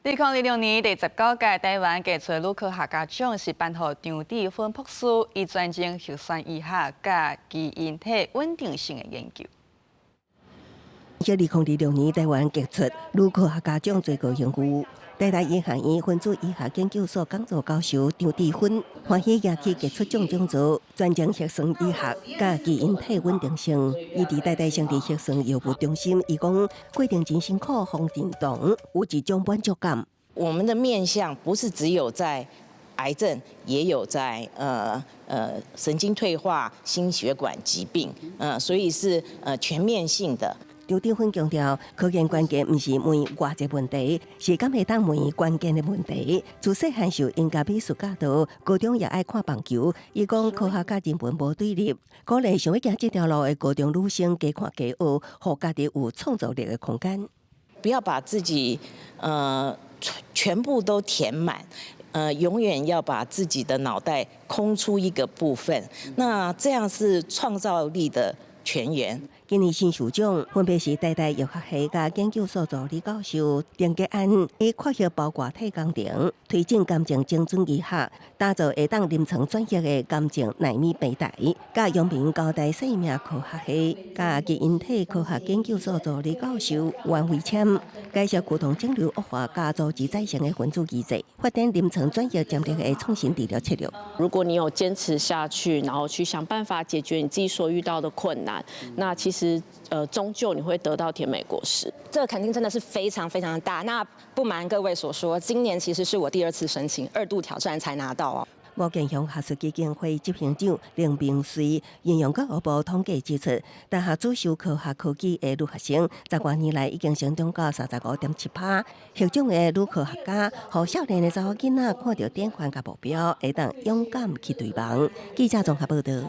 2026年第19屆台灣傑出女科學家獎是頒予張智芬博士，伊專精血栓醫學甲基因體穩定性的研究。2026年台灣傑出女科學家獎最高榮譽，台大醫學院分子醫學研究所講座教授張智芬歡喜贏取傑出獎獎座，專精血栓醫學甲基因體穩定性。伊佇台大生殖血栓藥物中心，伊講過程真辛苦，風震動，有一種滿足感。我們的面向不是只有在癌症，也有在神經退化、心血管疾病，所以是全面性的。張智芬強調，科研關鍵不是問外在問題，是敢會當問關鍵的問題。自細漢受音樂美術教導，高中也愛看棒球。伊講科學甲人文無對立，鼓勵想要行這條路的高中女生加看加學，讓家己有創造力的空間。不要把自己全部都填滿，永遠要把自己的腦袋空出一個部分，那這樣是創造力的泉源。今年新受獎分別是台大藥學系甲研究所助理教授鄭吉安，以科學包括體工程，推進感情精準醫學，打造會當臨床專業的感情納米平台。甲陽明高大生命科學系甲基因體科學研究所助理教授王惠謙，介紹溝通整流惡化加組織再生的分子機制，發展臨床專業戰略的創新治療策略。如果你有堅持下去，然後去想辦法解決你自己所遇到的困難，那其實終究你會得到甜美果實。這個肯定真的是非常非常的大。那不瞞各位所說，今年其實是我第2次申請，2度挑戰才拿到哦。吳建雄學術基金會執行長林明水形容教育部統計指出，大學主修科學科技的女學生，10多年來已經成長到35.7%。獲獎的女科學家，讓少年的查某囡仔看到典範甲目標，會當勇敢去對夢。記者綜合報道。